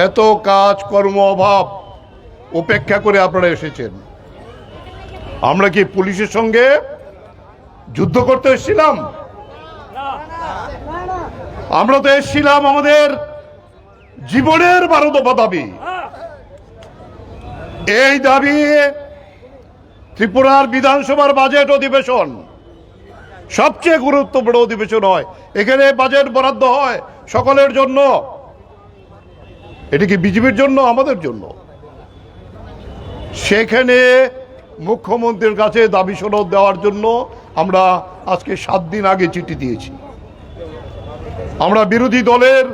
এত কাজ কর্ম অভাব উপেক্ষা করে আপনারা এসেছেন। আমরা কি পুলিশের সঙ্গে যুদ্ধ করতে এসেছিলাম? আমরা তো এসেছিলাম আমাদের জীবনের 12 দফা দাবি। এই দাবি ত্রিপুরার বিধানসভার বাজেট অধিবেশন সবচেয়ে গুরুত্বপূর্ণ অধিবেশন হয়। এখানে বাজেট বরাদ্দ হয় সকলের জন্য। এটা কি বিজেপির জন্য? আমাদের জন্য। সেখানে মুখ্যমন্ত্রীর কাছে দাবি সনদ দেওয়ার জন্য আমরা আজকে 7 দিন আগে চিঠি দিয়েছি। আমরা বিরোধী দলের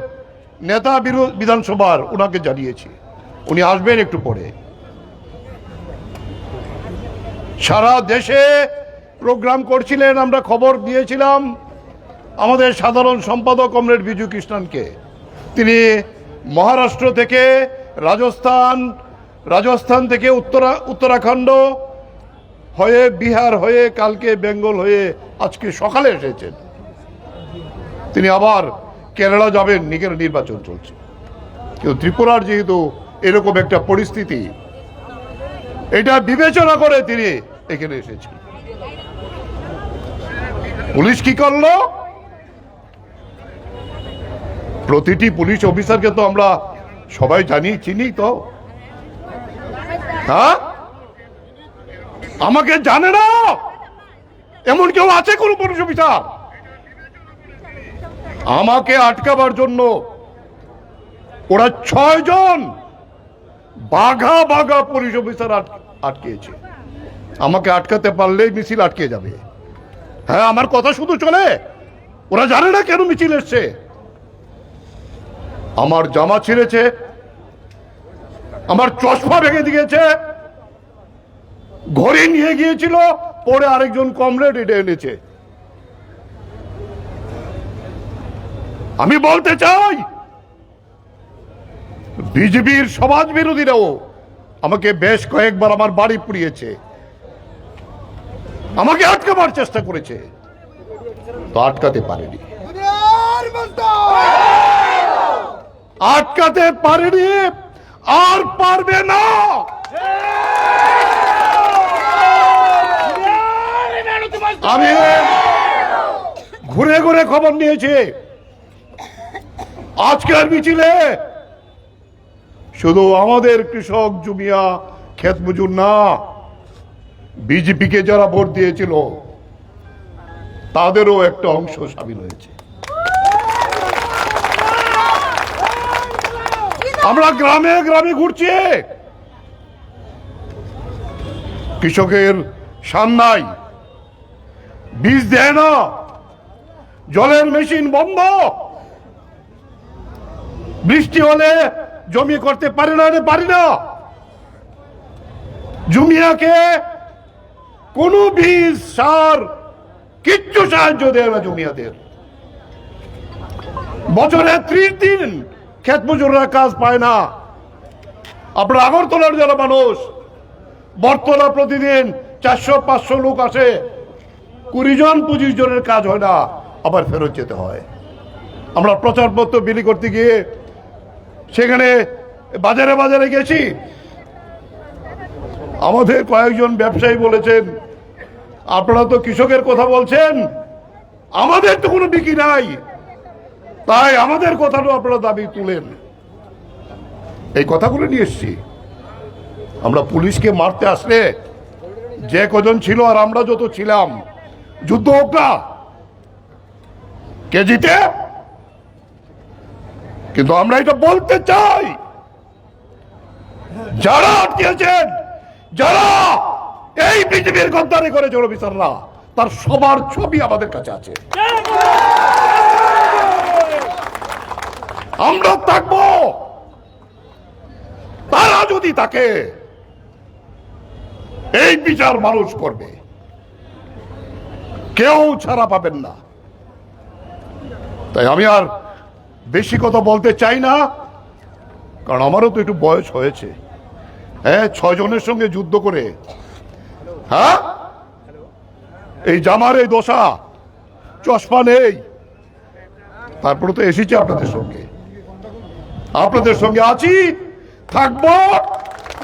নেতা বিধানসভার ওনাকে জানিয়েছি, উনি আসবেন একটু পরে। সারা দেশে প্রোগ্রাম করছিলেন, আমরা খবর দিয়েছিলাম আমাদের সাধারণ সম্পাদক কমরেড বিজু কৃষ্ণনকে। তিনি মহারাষ্ট্র থেকে রাজস্থান থেকে উত্তরাখণ্ড হয়ে বিহার হয়ে কালকে বেঙ্গল হয়ে আজকে সকালে এসেছেন। তিনি আবার কেরালা যাবেন, নির্বাচন চলছে। কিন্তু ত্রিপুরার যেহেতু এরকম একটা পরিস্থিতি, এটা বিবেচনা করে তিনি এখানে এসেছেন। পুলিশ কি করলো? প্রতিটি পুলিশ অফিসারকে তো আমরা সবাই জানি, চিনি তো। হ্যাঁ, আমাকে জানে না এমন কেউ আছে কোন পুলিশ অফিসার? আমাকে আটকাবার জন্য ওরা 6 জন বাঘা বাঘা পুলিশ অফিসার আটকেছে। আমাকে আটকাতে পারলেই মিছিল আটকে যাবে। হ্যাঁ, আমার কথা শুধু চলে, ওরা জানে না কেন মিছিল এসছে। আমার জামা ছিঁড়েছে, আমার চশমা ভেঙে দিয়েছে, ঘরে নিয়ে গিয়েছিল, পরে আরেকজন কমরেড এটা এনেছে। আমি বলতে চাই, বিজেপির সমাজ বিরোধীরাও আমাকে বেশ কয়েকবার আমার বাড়ি পুড়িয়েছে, আমাকে আটকাবার চেষ্টা করেছে, তো আটকাতে পারেনি। আটকাতে পারেনি, আর পারবে না। আমি ঘুরে ঘুরে খবর নিয়েছি, আজকের মিছিলে শুধু আমাদের কৃষক জুমিয়া ক্ষেত মজুর না, বিজেপিকে যারা ভোট দিয়েছিল তাদেরও একটা অংশ সামিল হয়েছে। আমরা গ্রামে গ্রামে ঘুরছি, কৃষকের শান নাই, বীজ দেয় না, জলের মেশিন বন্ধ, বৃষ্টি হলে জমি করতে পারি না। জুমিয়াকে কোন বীজ সার কিচ্ছু সাহায্য দেয় না জমিয়াদের। বছরে 30 দিন ক্ষেত মজুররা কাজ পায় না। আপনার আগরতলার যারা মানুষ, বরতলা প্রতিদিন 400-500 লোক আসে, 20 জন 25 জনের কাজ হয় না, আবার ফেরত যেতে হয়। আমরা প্রচারপত্র বিলি করতে গিয়ে সেখানে বাজারে বাজারে গেছি, আমাদের কয়েকজন ব্যবসায়ী বলেছেন, আপনারা তো কৃষকের কথা বলছেন, আমাদের তো কোনো বিক্রি নাই, তাই আমাদের কথাটা আপনারা দাবি তুলেন। এই কথাগুলো নিয়ে এসছি। আমরা পুলিশকে মারতে আসলে যে কজন ছিল আর আমরা যত ছিলাম, যুদ্ধ হোক না, কে জিতে? কিন্তু আমরা এটা বলতে চাই, যারা আটকেছেন, যারা এই পৃথিবীর গদ্দারি করেছে অফিসাররা, তার সবার ছবি আমাদের কাছে আছে। আমরা থাকবো, তারা যদি তাকে এই বিচার মানুষ করবে, কেউ ছাড়া পাবেন না। তাই আমি আর বেশি কথা বলতে চাই না, কারণ আমারও তো একটু বয়স হয়েছে। হ্যাঁ, 6 জনের সঙ্গে যুদ্ধ করে, হ্যাঁ, এই জামার এই দশা, চশমা নেই, তারপরে তো এসেছি আপনাদের সঙ্গে। আপনাদের সঙ্গে আছি, থাকবো,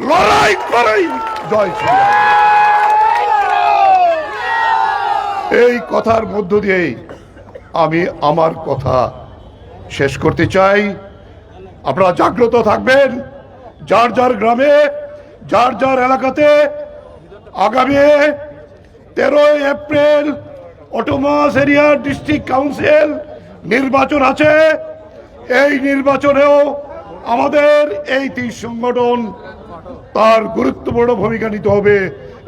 লড়াই করেই জয় শ্রীরাম। এই কথার মধ্য দিয়েই আমি আমার কথা শেষ করতে চাই। আপনারা জাগ্রত থাকবেন, যার যার গ্রামে, যার যার এলাকাতে আগামী 13 April autonomous area district council নির্বাচন আছে। এই নির্বাচনেও আমাদের এই ৩ সংগঠন তার গুরুত্বপূর্ণ ভূমিকা নিতে হবে।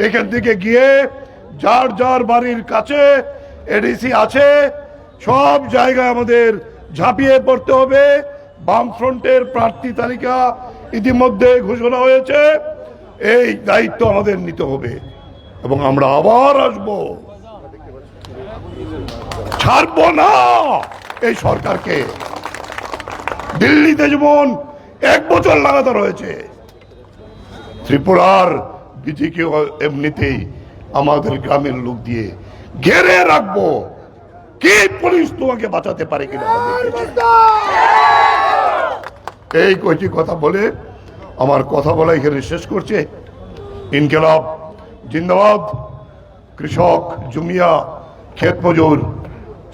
এখান থেকে গিয়ে যার যার বাড়ির কাছে এডিসি আছে সব জায়গায় আমাদের ঝাঁপিয়ে পড়তে হবে। বামফ্রন্টের প্রার্থী তালিকা ইতিমধ্যে ঘোষণা হয়েছে, এই দায়িত্ব আমাদের নিতে হবে এবং আমরা আবার আসব, ছাড়বো না এই সরকারকে। দিল্লিতে যেমন 1 বছর লাগাতার হয়েছে, ত্রিপুরার বিজেপি এমনিতেই আমাদের গ্রামের লোক দিয়ে ঘেরে রাখবো। কি পুলিশ তোমাকে বাঁচাতে পারে কিনা এই কয়টি কথা বলে আমার কথা বলা এখানে শেষ করছে। ইনকিলাব জিন্দাবাদ। কৃষক, জুমিয়া, ক্ষেত মজুর,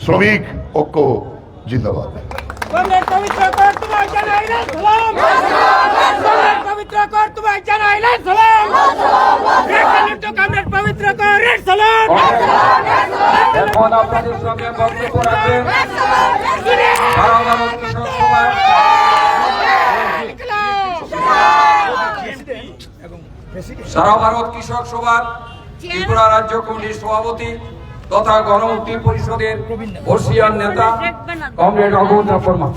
শ্রমিক ঐক্য জিন্দাবাদ। এখন আপনাদের সঙ্গে বক্তব্য রাখবেন সারা ভারত কৃষক সভার ত্রিপুরা রাজ্য কমিটির সভাপতি তথা গণমুক্তি পরিষদের বর্ষিয়ান নেতা কমরেড অঘোর শর্মা।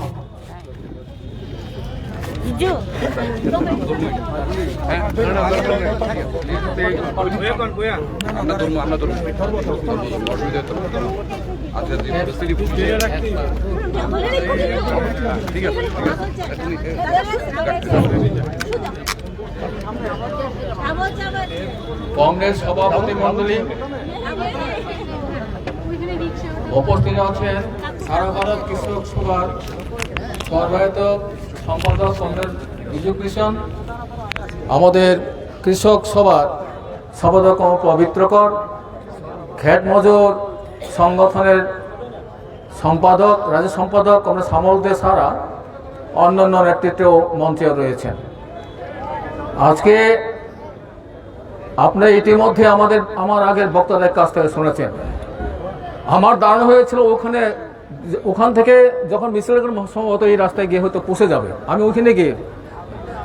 কংগ্রেস সভাপতি মন্ডলী উপস্থিত আছেন সারা ভারত কৃষক সভার সর্বায়ত সম্পাদক কংগ্রেস বিজু কৃষ্ণ, আমাদের কৃষক সভার সম্পাদক পবিত্রকর, ক্ষেত মজুর সংগঠনের সম্পাদক, রাজ্য সম্পাদক কংগ্রেস সামল দে ছাড়া অন্যান্য নেতৃত্ব মঞ্চে রয়েছেন। আজকে আপনারা ইতিমধ্যে আমার আগের বক্তাদের কাছ থেকে শুনেছেন। আমার ধারণা হয়েছিল ওখান থেকে যখন মিছিল সম্ভবত এই রাস্তায় গিয়ে হয়তো পুষে যাবে, আমি ওখানে গিয়ে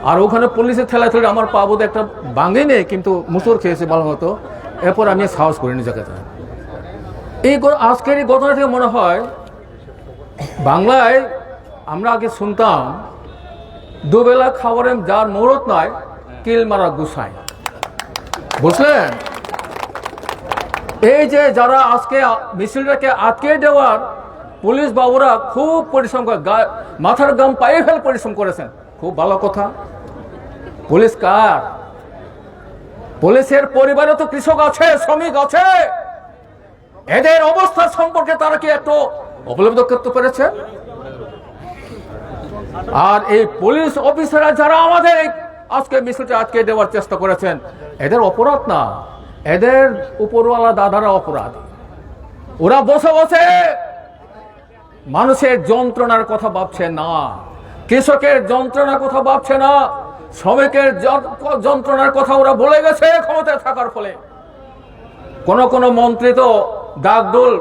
আর ওখানে পুলিশের ঠেলাঠেলি আমার পা বোধ একটা ভাঙে নেই, কিন্তু মুসুর খেয়েছে ভালো মতো। এরপর আমি সাহস করিনি জায়গাটা। আজকের এই ঘটনা থেকে মনে হয় বাংলায় আমরা আগে শুনতাম দুবেলা খাবারে যার মুহূর্ত নয় কিল মারা গুসাই, বুঝলেন? এই যে যারা আজকে মিছিলটাকে আটকে দেওয়ার পুলিশ বাবুরা খুব পরিশ্রম করে, মাথার গাম পায়ে ফেল পরিশ্রম করেছেন, খুব ভালো কথা। পুলিশ কার? পুলিশের পরিবারে তো কৃষক আছে, শ্রমিক আছে, এদের অবস্থা সম্পর্কে তারা কি একটু উপলব্ধি করতে পেরেছে? আর এই পুলিশ অফিসাররা যারা আমাদের আজকে মিছিলটা আটকে দেওয়ার চেষ্টা করেছেন, এদের অপরাধ না, এদের উপরওয়ালা দাদারা অপরাধ। ওরা বসে বসে মানুষের যন্ত্রণার কথা ভাবছে না, কৃষকের যন্ত্রণার কথা ভাবছে না, শ্রমিকের যন্ত্রণার কথা ওরা ভুলে গেছে ক্ষমতায় থাকার ফলে। কোন কোন মন্ত্রী তো ডাকডোল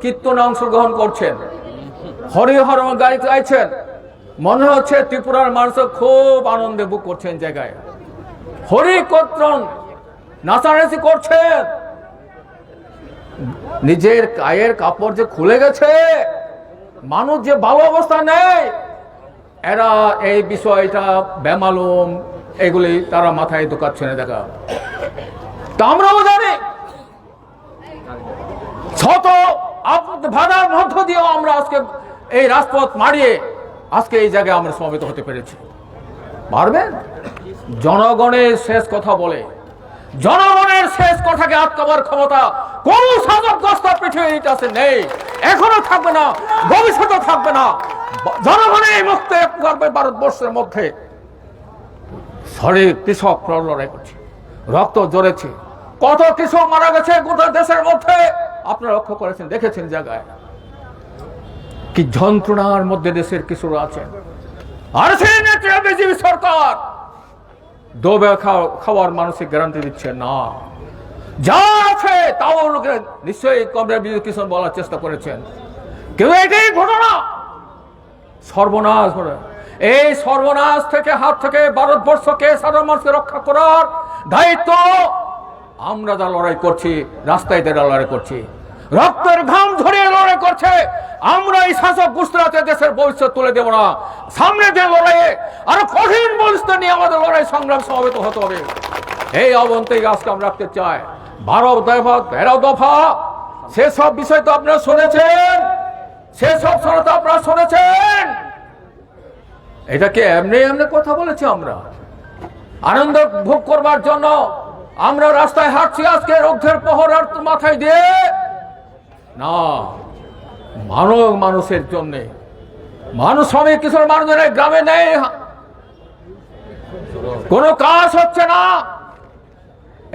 কীর্তনে অংশগ্রহণ করছেন, হরিহর গাইছেন, মনে হচ্ছে ত্রিপুরার মানুষ খুব আনন্দে বুক করছেন জায়গায়, হরি কীর্তন নাচানাচি করছেন। নিজের গায়ের কাপড় যে খুলে গেছে, মানুষ যে ভালো অবস্থা নেই, এরা এই বিষয়টা বেমালুম, এগুলি তারা মাথায় ঢোকাচ্ছে না। দেখা তা আমরাও জানি, শত বাধার মধ্য দিয়েও আমরা আজকে এই রাজপথ মারিয়ে আজকে এই জায়গায় আমরা সমবেত হতে পেরেছি। পারবেন? জনগণের শেষ কথা বলে, জনগণের শেষ কথাকে আটকাবার ক্ষমতা কোন শাসকগ্রস্ত পৃথিবীর ইতিহাসে নেই, এখনো থাকবে না, ভবিষ্যতে থাকবে না। জনগণই মুক্ত করবে ভারতবর্ষের মধ্যে। শরীর কৃষক লড়াই করছে, রক্ত ঝরেছে, কত কৃষক মারা গেছে গোটা দেশের মধ্যে। আপনারা লক্ষ্য করেছেন, দেখেছেন জায়গায় কি যন্ত্রণার মধ্যে দেশের কৃষকরা আছেন। আর সেই নেত্রী বিজেপি সরকার দোবে খাওয়ার মানুষের গ্যারান্টি দিচ্ছে না। যা আছে তাও লোকের নিশ্চয়ই কমরেড বিজয় কিষাণ বলার চেষ্টা করেছেন, কিন্তু এটাই ঘটনা সর্বনাশ ঘটে। এই সর্বনাশ থেকে হাত থেকে ভারতবর্ষকে সাধারণ মানুষকে রক্ষা করার দায়িত্ব আমরা যা লড়াই করছি, রাস্তায় যারা লড়াই করছি, রক্তের ঘাম ঝরিয়ে লড়াই করছে, আমরা এই শাসক গোষ্ঠীতে দেশের ভবিষ্যৎ তুলে দেব না। সামনে যে লড়াইয়ে আরো কঠিন পরিস্থিতি নিয়ে আমাদের লড়াই সংগ্রাম সমাবেত হতে হবে। এই আহ্বান থেকে আজকে আমরা রাখতে চাই। 12 দফা 13 দফা সেসব বিষয় তো আপনারা শুনেছেন, সেসব শর্ত আপনারা শুনেছেন। এটাকে এমনি এমনি কথা বলেছি আমরা আনন্দ ভোগ করবার জন্য আমরা রাস্তায় হাঁটছি আজকে রৌদ্রের প্রহরার মাথায় দিয়ে না, মানুষের জন্য। মানুষ শ্রমিক কিশোর মানুষের গ্রামে নেই, কোনো কাজ হচ্ছে না,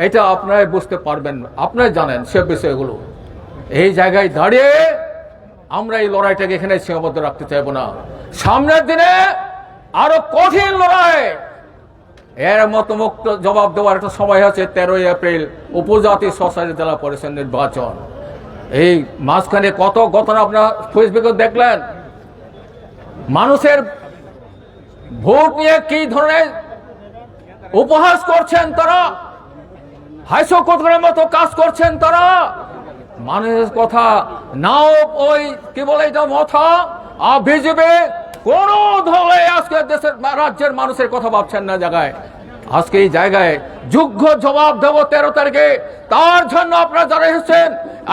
এটা আপনারাই বুঝতে পারবেন, আপনারাই জানেন সে বিষয়গুলো। এই জায়গায় দাঁড়িয়ে আমরা এই লড়াইটাকে এখানে সীমাবদ্ধ রাখতে চাইবো না। সামনের দিনে আরো কঠিন লড়াই, এর মতো মুক্ত জবাব দেওয়ার একটা সময় আছে 13 এপ্রিল উপজাতি স্বশাসিত জেলা পরিষদ নির্বাচন। এই মাঝখানে কত ঘটনা আপনার ফেসবুকে দেখলেন। মানুষের ভোট নিয়ে কি ধরনের উপহাস করছেন তারা, হাস্যকরের মতো কাজ করছেন তারা। মানুষের কথা নাও ওই কি বলে এটা মাথা আর বিজেপি কোন ধরে আজকে দেশের রাজ্যের মানুষের কথা ভাবছেন না জায়গায়। আজকে এই জায়গায় যোগ্য জবাব দেব 13 তারিখে। তার জন্য আপনারা যারা এসেছেন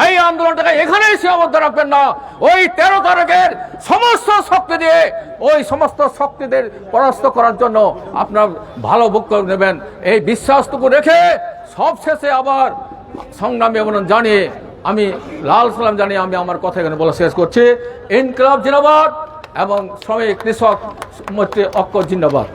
এই আন্দোলনটাকে এখানেই সীমাবদ্ধ রাখবেন না। ওই 13 তারিখের সমস্ত শক্তি দিয়ে ওই সমস্ত শক্তিদের পরাস্ত করার জন্য আপনারা ভালো বক্তব্য নেবেন, এই বিশ্বাসটুকু রেখে সব শেষে আবার সংগ্রামী অবদান জানিয়ে আমি লাল সালাম জানিয়ে আমি আমার কথা এখানে বলা শেষ করছি। ইনকিলাব জিন্দাবাদ এবং শ্রমিক কৃষক মৈত্রী ঐক্য জিন্দাবাদ।